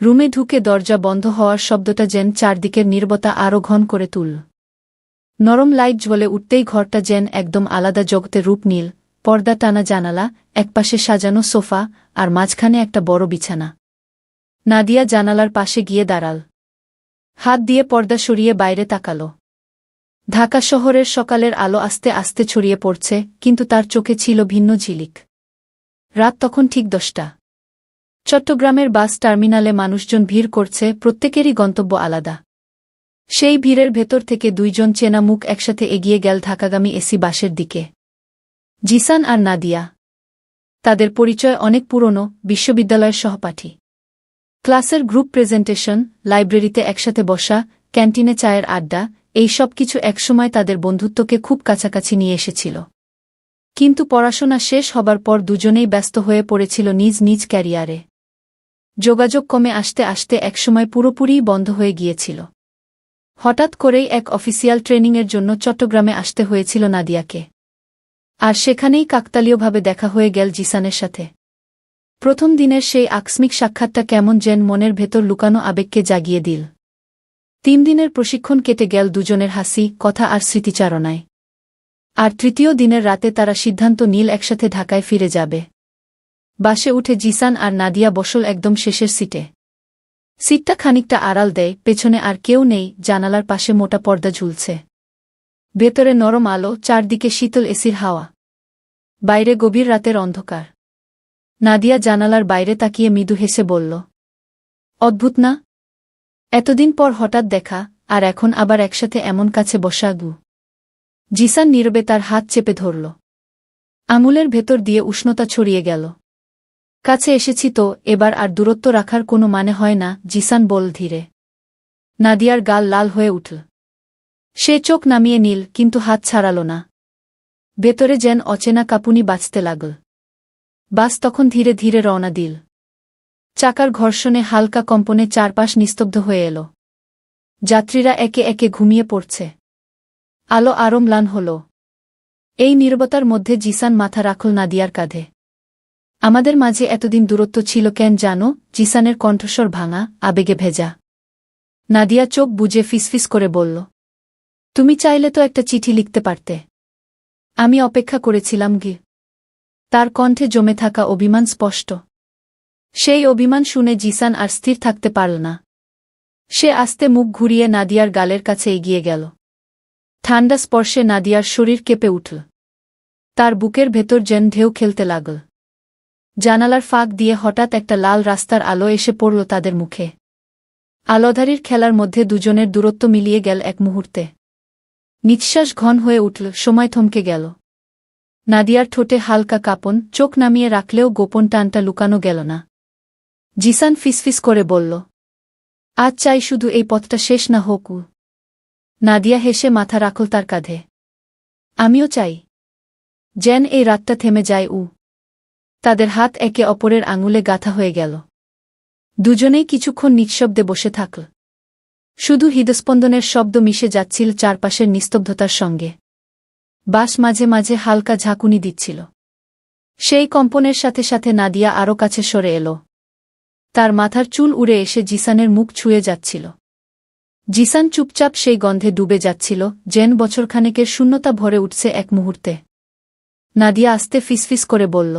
রুমে ঢুকে দরজা বন্ধ হওয়ার শব্দটা যেন চারদিকের নীরবতা আরও ঘন করে তুলল। নরম লাইট জ্বলে উঠতেই ঘরটা যেন একদম আলাদা জগতে রূপ নিল। পর্দা টানা জানালা, একপাশে সাজানো সোফা, আর মাঝখানে একটা বড় বিছানা। নাদিয়া জানালার পাশে গিয়ে দাঁড়াল। হাত দিয়ে পর্দা সরিয়ে বাইরে তাকাল। ঢাকা শহরের সকালের আলো আস্তে আস্তে ছড়িয়ে পড়ছে, কিন্তু তার চোখে ছিল ভিন্ন ঝিলিক। রাত তখন ঠিক 10টা। চট্টগ্রামের বাস টার্মিনালে মানুষজন ভিড় করছে, প্রত্যেকেরই গন্তব্য আলাদা। সেই ভিড়ের ভেতর থেকে দুইজন চেনা মুখ একসাথে এগিয়ে গেল ঢাকাগামী এসি বাসের দিকে। জিসান আর নাদিয়া। তাদের পরিচয় অনেক পুরনো, বিশ্ববিদ্যালয়ের সহপাঠী। ক্লাসের গ্রুপ প্রেজেন্টেশন, লাইব্রেরিতে একসাথে বসা, ক্যান্টিনে চায়ের আড্ডা, এই সব কিছু একসময় তাদের বন্ধুত্বকে খুব কাছাকাছি নিয়ে এসেছিল। কিন্তু পড়াশোনা শেষ হবার পর দুজনেই ব্যস্ত হয়ে পড়েছিল নিজ নিজ ক্যারিয়ারে। যোগাযোগ কমে আসতে আসতে একসময় পুরোপুরিই বন্ধ হয়ে গিয়েছিল। হঠাৎ করেই এক অফিসিয়াল ট্রেনিংয়ের জন্য চট্টগ্রামে আসতে হয়েছিল নাদিয়াকে। আর সেখানেই কাকতালীয়ভাবে দেখা হয়ে গেল জিসানের সাথে। প্রথম দিনের সেই আকস্মিক সাক্ষাৎটা কেমন যেন মনের ভেতর লুকানো আবেগকে জাগিয়ে দিল। 3 দিনের প্রশিক্ষণ কেটে গেল দুজনের হাসি, কথা আর স্মৃতিচারণায়। আর তৃতীয় দিনের রাতে তারা সিদ্ধান্ত নিল একসাথে ঢাকায় ফিরে যাবে। বাসে উঠে জিসান আর নাদিয়া বসল একদম শেষের সিটে। সিটটা খানিকটা আড়াল দেয়, পেছনে আর কেউ নেই, জানালার পাশে মোটা পর্দা ঝুলছে। ভেতরে নরম আলো, চারদিকে শীতল এসির হাওয়া। বাইরে গভীর রাতের অন্ধকার। নাদিয়া জানালার বাইরে তাকিয়ে মৃদু হেসে বলল, অদ্ভুত না? এতদিন পর হঠাৎ দেখা, আর এখন আবার একসাথে এমন কাছে বসা। জিসান নীরবে তার হাত চেপে ধরল। আঙুলের ভেতর দিয়ে উষ্ণতা ছড়িয়ে গেল। কাছে এসেছি তো, এবার আর দূরত্ব রাখার কোনো মানে হয় না, জিসান বল ধীরে। নাদিয়ার গাল লাল হয়ে উঠল। সে চোখ নামিয়ে নিল, কিন্তু হাত ছাড়াল না। ভেতরে যেন অচেনা কাঁপুনি বাজতে লাগল। বাস তখন ধীরে ধীরে রওনা দিল। চাকার ঘর্ষণে হালকা কম্পনে চারপাশ নিস্তব্ধ হয়ে এল। যাত্রীরা একে একে ঘুমিয়ে পড়ছে। আলো আরো ম্লান হল। এই নীরবতার মধ্যে জিসান মাথা রাখল নাদিয়ার কাঁধে। আমাদের মাঝে এতদিন দূরত্ব ছিল কেন জানো? জিসানের কণ্ঠস্বর ভাঙা, আবেগে ভেজা। নাদিয়া চোখ বুজে ফিসফিস করে বলল, তুমি চাইলে তো একটা চিঠি লিখতে পারতে। আমি অপেক্ষা করেছিলাম। তার কণ্ঠে জমে থাকা অভিমান স্পষ্ট। সেই অভিমান শুনে জিসান আর স্থির থাকতে পারল না। সে আস্তে মুখ ঘুরিয়ে নাদিয়ার গালের কাছে এগিয়ে গেল। ঠান্ডা স্পর্শে নাদিয়ার শরীর কেঁপে উঠল। তার বুকের ভেতর যেন ঢেউ খেলতে লাগল। জানালার ফাঁক দিয়ে হঠাৎ একটা লাল রাস্তার আলো এসে পড়ল তাদের মুখে। আলোধারীর খেলার মধ্যে দুজনের দূরত্ব মিলিয়ে গেল এক মুহূর্তে। নিঃশ্বাস ঘন হয়ে উঠল, সময় থমকে গেল। নাদিয়ার ঠোঁটে হালকা কাঁপন, চোখ নামিয়ে রাখলেও গোপন টানটা লুকানো গেল না। জিসান ফিসফিস করে বলল, আজ চাই শুধু এই পথটা শেষ না হোক। নাদিয়া হেসে মাথা রাখল তার কাঁধে। আমিও চাই যেন এই রাতটা থেমে যায়। তাদের হাত একে অপরের আঙুলে গাঁথা হয়ে গেল। দুজনেই কিছুক্ষণ নিঃশব্দে বসে থাকল। শুধু হৃদস্পন্দনের শব্দ মিশে যাচ্ছিল চারপাশের নিস্তব্ধতার সঙ্গে। বাস মাঝে মাঝে হালকা ঝাঁকুনি দিচ্ছিল। সেই কম্পনের সাথে সাথে নাদিয়া আরও কাছে সরে এল। তার মাথার চুল উড়ে এসে জিসানের মুখ ছুঁয়ে যাচ্ছিল। জিসান চুপচাপ সেই গন্ধে ডুবে যাচ্ছিল, যেন বছরখানেকের শূন্যতা ভরে উঠছে এক মুহূর্তে। নাদিয়া আস্তে ফিসফিস করে বলল,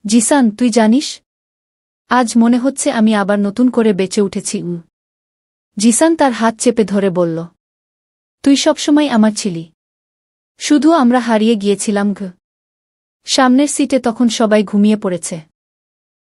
জিসান, তুই জানিস, আজ মনে হচ্ছে আমি আবার নতুন করে বেঁচে উঠেছি। জিসান তার হাত চেপে ধরে বলল, তুই সবসময় আমার ছিলি, শুধু আমরা হারিয়ে গিয়েছিলাম। সামনের সিটে তখন সবাই ঘুমিয়ে পড়েছে।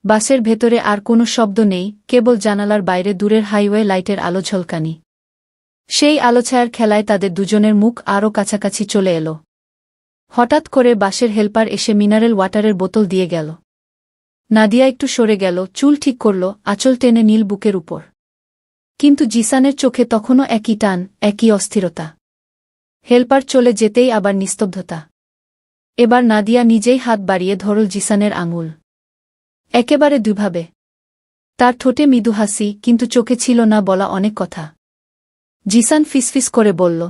বাসের ভেতরে আর কোনো শব্দ নেই, কেবল জানালার বাইরে দূরের হাইওয়ে লাইটের আলো ঝলকানি। সেই আলোছায়ার খেলায় তাদের দুজনের মুখ আরও কাছাকাছি চলে এল। হঠাৎ করে বাসের হেল্পার এসে মিনারেল ওয়াটারের বোতল দিয়ে গেল। নাদিয়া একটু সরে গেল, চুল ঠিক করল, আঁচল টেনে নীল বুকের উপর। কিন্তু জিসানের চোখে তখনও একই টান, একই অস্থিরতা। হেল্পার চলে যেতেই আবার নিস্তব্ধতা। এবার নাদিয়া নিজেই হাত বাড়িয়ে ধরল জিসানের আঙুল। একেবারে দুভাবে। তার ঠোঁটে মৃদু হাসি, কিন্তু চোখে ছিল না বলা অনেক কথা। জিসান ফিসফিস করে বলল,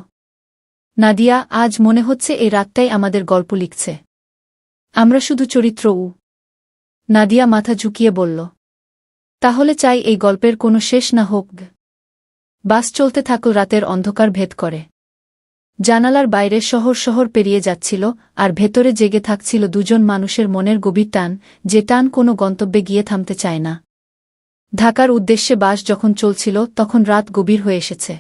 নাদিয়া, আজ মনে হচ্ছে এই রাতটাই আমাদের গল্প লিখছে। আমরা শুধু চরিত্র। নাদিয়া মাথা ঝুঁকিয়ে বলল, তাহলে চাই এই গল্পের কোনো শেষ না হোক। বাস চলতে থাকল, রাতের অন্ধকার ভেদ করে। জানালার বাইরে শহর শহর পেরিয়ে যাচ্ছিল, আর ভেতরে জেগে থাকছিল দুজন মানুষের মনের গভীর টান, যে টান কোনো গন্তব্যে গিয়ে থামতে চায় না। ঢাকার উদ্দেশ্যে বাস যখন চলছিল তখন রাত গভীর হয়ে এসেছে।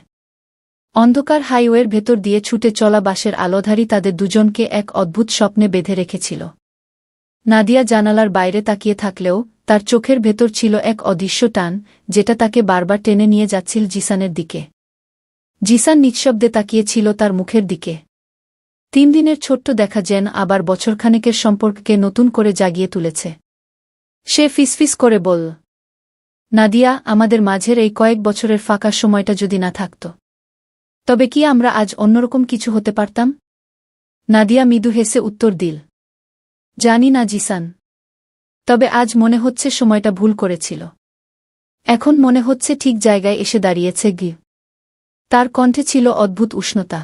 অন্ধকার হাইওয়ের ভেতর দিয়ে ছুটে চলা বাসের আলোধারী তাদের দুজনকে এক অদ্ভুত স্বপ্নে বেঁধে রেখেছিল। নাদিয়া জানালার বাইরে তাকিয়ে থাকলেও তার চোখের ভেতর ছিল এক অদৃশ্য টান, যেটা তাকে বারবার টেনে নিয়ে যাচ্ছিল জিসানের দিকে। জিসান নিঃশব্দে তাকিয়েছিল তার মুখের দিকে। 3 দিনের ছোট্ট দেখা যেন আবার বছরখানেকের সম্পর্ককে নতুন করে জাগিয়ে তুলেছে। সে ফিসফিস করে বলল, নাদিয়া, আমাদের মাঝের এই কয়েক বছরের ফাঁকা সময়টা যদি না থাকত, তবে কি আমরা আজ অন্যরকম কিছু হতে পারতাম? নাদিয়া মৃদু হেসে উত্তর দিল, জানি না জিসান, তবে আজ মনে হচ্ছে সময়টা ভুল করেছিল। এখন মনে হচ্ছে ঠিক জায়গায় এসে দাঁড়িয়েছে গি। তার কণ্ঠে ছিল অদ্ভুত উষ্ণতা।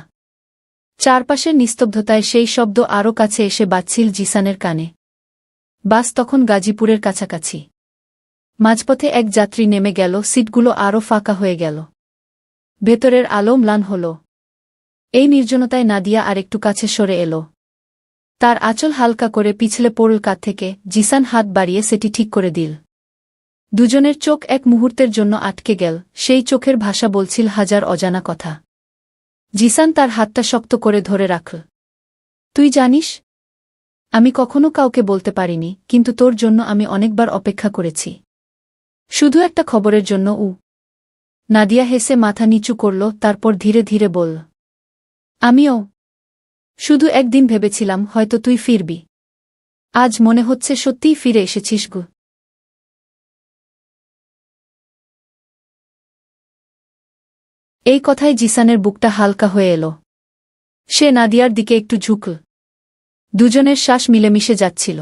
চারপাশের নিস্তব্ধতায় সেই শব্দ আরও কাছে এসে বাজছিল জিসানের কানে। বাস তখন গাজীপুরের কাছাকাছি। মাঝপথে এক যাত্রী নেমে গেল, সিটগুলো আরও ফাঁকা হয়ে গেল। ভেতরের আলো ম্লান হল। এই নির্জনতায় নাদিয়া আরেকটু কাছে সরে এল। তার আঁচল হালকা করে পিছলে পড়ল কাঁধ থেকে। জিসান হাত বাড়িয়ে সেটি ঠিক করে দিল। দুজনের চোখ এক মুহূর্তের জন্য আটকে গেল। সেই চোখের ভাষা বলছিল হাজার অজানা কথা। জিসান তার হাতটা শক্ত করে ধরে রাখল। তুই জানিস, আমি কখনো কাউকে বলতে পারিনি, কিন্তু তোর জন্য আমি অনেকবার অপেক্ষা করেছি। শুধু একটা খবরের জন্য। নাদিয়া হেসে মাথা নিচু করল, তারপর ধীরে ধীরে বলল, আমিও শুধু একদিন ভেবেছিলাম হয়তো তুই ফিরবি। আজ মনে হচ্ছে সত্যিই ফিরে এসেছিস গো। এই কথায় জিসানের বুকটা হালকা হয়ে এলো। সে নাদিয়ার দিকে একটু ঝুঁকল। দুজনের শ্বাস মিলেমিশে যাচ্ছিল।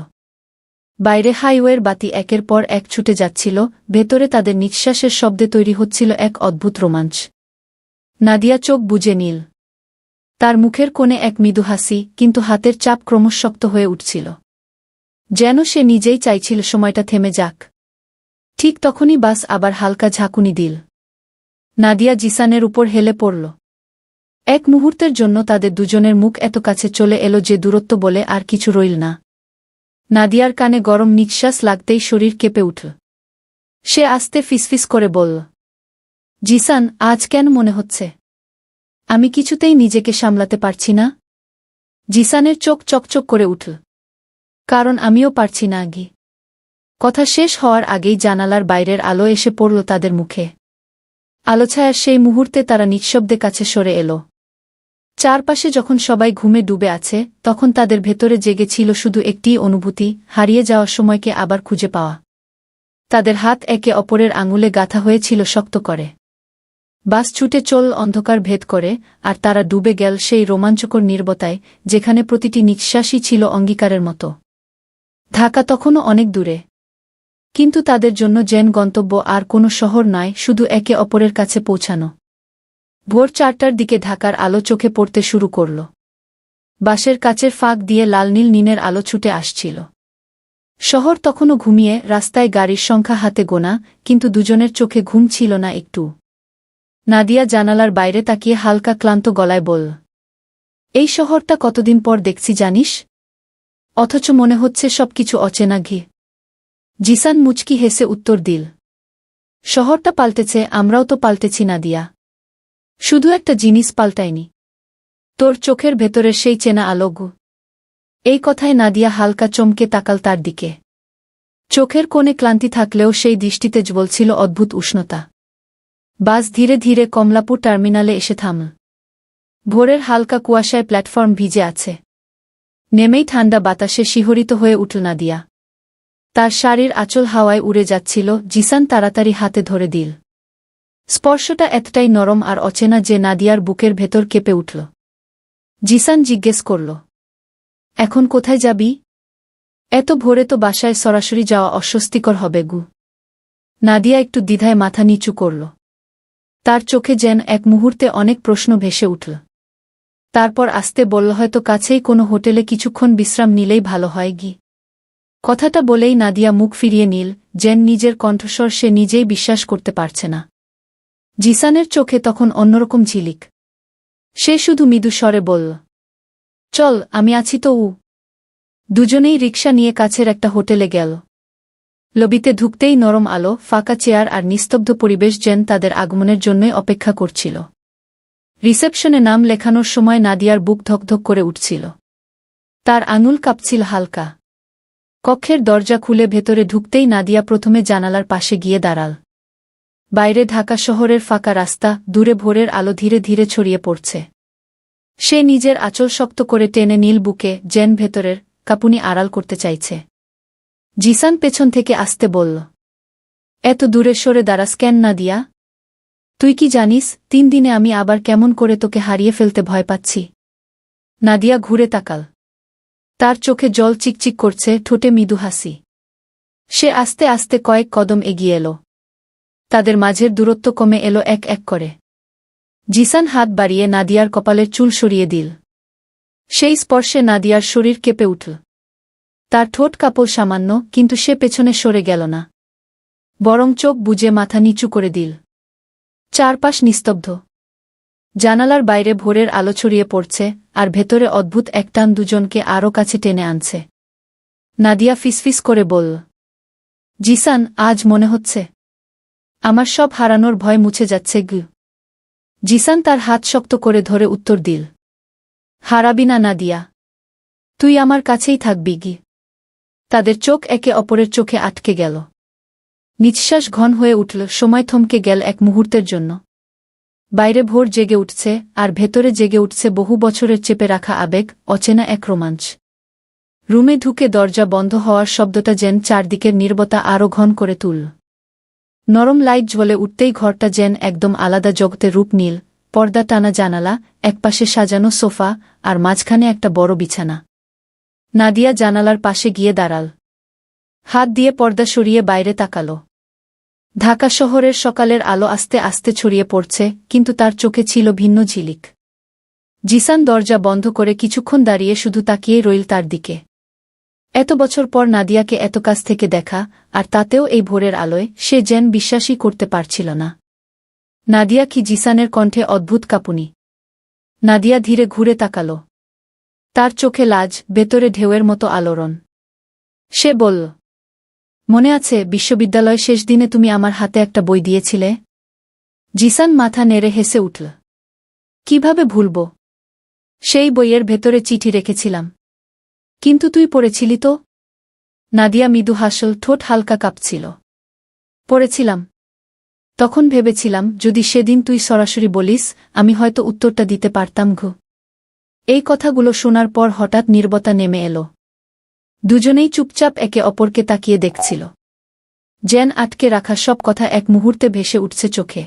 বাইরে হাইওয়ের বাতি একের পর এক ছুটে যাচ্ছিল, ভেতরে তাদের নিঃশ্বাসের শব্দে তৈরি হচ্ছিল এক অদ্ভুত রোমাঞ্চ। নাদিয়া চোখ বুজে নিল। তার মুখের কোণে এক মৃদু হাসি, কিন্তু হাতের চাপ ক্রমশ শক্ত হয়ে উঠছিল। যেন সে নিজেই চাইছিল সময়টা থেমে যাক। ঠিক তখনই বাস আবার হালকা ঝাঁকুনি দিল। নাদিয়া জিসানের উপর হেলে পড়ল। এক মুহূর্তের জন্য তাদের দুজনের মুখ এত কাছে চলে এলো যে দূরত্ব বলে আর কিছু রইল না। নাদিয়ার কানে গরম নিঃশ্বাস লাগতেই শরীর কেঁপে উঠল। সে আস্তে ফিসফিস করে বলল, জিসান, আজ কেন মনে হচ্ছে আমি কিছুতেই নিজেকে সামলাতে পারছি না? জিসানের চোখ চকচক করে উঠল। কারণ আমিও পারছি না আগে। কথা শেষ হওয়ার আগেই জানালার বাইরের আলো এসে পড়ল তাদের মুখে। আলোছায়ার সেই মুহূর্তে তারা নিঃশব্দে কাছে সরে এলো। চারপাশে যখন সবাই ঘুমে ডুবে আছে, তখন তাদের ভেতরে জেগেছিল শুধু একটিই অনুভূতি, হারিয়ে যাওয়া সময়কে আবার খুঁজে পাওয়া। তাদের হাত একে অপরের আঙুলে গাঁথা হয়েছিল শক্ত করে। বাস ছুটে চল অন্ধকার ভেদ করে, আর তারা ডুবে গেল সেই রোমাঞ্চকর নীরবতায়, যেখানে প্রতিটি নিঃশ্বাসই ছিল অঙ্গীকারের মতো। ঢাকা তখনও অনেক দূরে, কিন্তু তাদের জন্য যেন গন্তব্য আর কোনো শহর নয়, শুধু একে অপরের কাছে পৌঁছানো। ভোর 4টার দিকে ঢাকার আলো চোখে পড়তে শুরু করল। বাসের কাচের ফাঁক দিয়ে লাল নীল নিনের আলো ছুটে আসছিল। শহর তখনও ঘুমিয়ে, রাস্তায় গাড়ির সংখ্যা হাতে গোনা, কিন্তু দুজনের চোখে ঘুম ছিল না একটু। নাদিয়া জানালার বাইরে তাকিয়ে হালকা ক্লান্ত গলায় বলল, এই শহরটা কতদিন পর দেখছি জানিস, অথচ মনে হচ্ছে সবকিছু অচেনা ঘি। জিসান মুচকি হেসে উত্তর দিল, শহরটা পাল্টেছে, আমরাও তো পাল্টেছি নাদিয়া। শুধু একটা জিনিস পাল্টায়নি, তোর চোখের ভেতরের সেই চেনা আলোগু। এই কথায় নাদিয়া হালকা চমকে তাকাল তার দিকে। চোখের কোণে ক্লান্তি থাকলেও সেই দৃষ্টিতে জ্বলছিল অদ্ভুত উষ্ণতা। বাস ধীরে ধীরে কমলাপুর টার্মিনালে এসে থামল। ভোরের হালকা কুয়াশায় প্ল্যাটফর্ম ভিজে আছে। নেমেই ঠান্ডা বাতাসে শিহরিত হয়ে উঠল নাদিয়া। তার শাড়ির আঁচল হাওয়ায় উড়ে যাচ্ছিল। জিসান তাড়াতাড়ি হাতে ধরে দিল। স্পর্শটা এতটাই নরম আর অচেনা যে নাদিয়ার বুকের ভেতর কেঁপে উঠল। জিসান জিজ্ঞেস করল, এখন কোথায় যাবি? এত ভোরে তো বাসায় সরাসরি যাওয়া অস্বস্তিকর হবে গু। নাদিয়া একটু দ্বিধায় মাথা নিচু করল। তার চোখে যেন এক মুহূর্তে অনেক প্রশ্ন ভেসে উঠল। তারপর আস্তে বলল, হয়তো কাছেই কোনো হোটেলে কিছুক্ষণ বিশ্রাম নিলেই ভালো হয় গি। কথাটা বলেই নাদিয়া মুখ ফিরিয়ে নিল, জেন নিজের কণ্ঠস্বর সে নিজেই বিশ্বাস করতে পারছে না। জিসানের চোখে তখন অন্যরকম ঝিলিক। সে শুধু মৃদু স্বরে বলল, চল, আমি আছি তো। দুজনেই রিকশা নিয়ে কাছের একটা হোটেলে গেল। লবিতে ঢুকতেই নরম আলো, ফাঁকা চেয়ার আর নিস্তব্ধ পরিবেশ যেন তাদের আগমনের জন্যই অপেক্ষা করছিল। রিসেপশনে নাম লেখানোর সময় নাদিয়ার বুক ধকধক করে উঠছিল। তার আঙুল কাঁপছিল হালকা। কক্ষের দরজা খুলে ভেতরে ঢুকতেই নাদিয়া প্রথমে জানালার পাশে গিয়ে দাঁড়াল। বাইরে ঢাকা শহরের ফাঁকা রাস্তা, দূরে ভোরের আলো ধীরে ধীরে ছড়িয়ে পড়ছে। সে নিজের আঁচল শক্ত করে টেনে নীল বুকে, যেন ভেতরের কাঁপুনি আড়াল করতে চাইছে। জিসান পেছন থেকে আসতে বলল, এত দূরে সরে দাঁড়াস কেন নাদিয়া? তুই কি জানিস 3 দিনে আমি আবার কেমন করে তোকে হারিয়ে ফেলতে ভয় পাচ্ছি? নাদিয়া ঘুরে তাকাল। তার চোখে জল চিকচিক করছে, ঠোঁটে মৃদু হাসি। সে আস্তে আস্তে কয়েক কদম এগিয়ে এলো। তাদের মাঝের দূরত্ব কমে এলো এক এক করে। জিসান হাত বাড়িয়ে নাদিয়ার কপালের চুল সরিয়ে দিল। সেই স্পর্শে নাদিয়ার শরীর কেঁপে উঠল। তার ঠোঁট কাঁপল সামান্য, কিন্তু সে পেছনে সরে গেল না। বরং চোখ বুজে মাথা নিচু করে দিল। চারপাশ নিস্তব্ধ। জানালার বাইরে ভোরের আলো ছড়িয়ে পড়ছে, আর ভেতরে অদ্ভুত এক টান দুজনকে আরও কাছে টেনে আনছে। নাদিয়া ফিসফিস করে বলল, জিসান, আজ মনে হচ্ছে আমার সব হারানোর ভয় মুছে যাচ্ছে। জিসান তার হাত শক্ত করে ধরে উত্তর দিল, হারাবি না নাদিয়া, তুই আমার কাছেই থাকবি। তাদের চোখ একে অপরের চোখে আটকে গেল। নিঃশ্বাস ঘন হয়ে উঠল, সময় থমকে গেল এক মুহূর্তের জন্য। বাইরে ভোর জেগে উঠছে, আর ভেতরে জেগে উঠছে বহু বছরের চেপে রাখা আবেগ, অচেনা এক রোমাঞ্চ। রুমে ঢুকে দরজা বন্ধ হওয়ার শব্দটা যেন চারদিকের নীরবতা আরও ঘন করে তুলল। নরম লাইট জ্বলে উঠতেই ঘরটা যেন একদম আলাদা জগতে রূপ নিল। পর্দা টানা জানালা, একপাশে সাজানো সোফা, আর মাঝখানে একটা বড় বিছানা। নাদিয়া জানালার পাশে গিয়ে দাঁড়াল। হাত দিয়ে পর্দা সরিয়ে বাইরে তাকাল। ঢাকা শহরের সকালের আলো আস্তে আস্তে ছড়িয়ে পড়ছে, কিন্তু তার চোখে ছিল ভিন্ন ঝিলিক। জিসান দরজা বন্ধ করে কিছুক্ষণ দাঁড়িয়ে শুধু তাকিয়েই রইল তার দিকে। এত বছর পর নাদিয়াকে এত কাছ থেকে দেখা, আর তাতেও এই ভোরের আলোয়, সে যেন বিশ্বাসই করতে পারছিল না। নাদিয়া কি? জিসানের কণ্ঠে অদ্ভুত কাঁপুনি। নাদিয়া ধীরে ঘুরে তাকাল। তার চোখে লাজ, ভেতরে ঢেউয়ের মতো আলোড়ন। সে বলল, মনে আছে বিশ্ববিদ্যালয় শেষ দিনে তুমি আমার হাতে একটা বই দিয়েছিলে? জিসান মাথা নেড়ে হেসে উঠল। কিভাবে ভুলব? সেই বইয়ের ভেতরে চিঠি রেখেছিলাম। কিন্তু তুই পড়েছিলি তো? নাদিয়া মৃদু হাসল, ঠোঁট হালকা কাঁপছিল। পড়েছিলাম। তখন ভেবেছিলাম যদি সেদিন তুই সরাসরি বলিস, আমি হয়তো উত্তরটা দিতে পারতাম। এই কথাগুলো শোনার পর হঠাৎ নীরবতা নেমে এলো। দুজনেই চুপচাপ একে অপরকে তাকিয়ে দেখছিল। যেন আটকে রাখা সব কথা এক মুহূর্তে ভেসে উঠছে চোখে।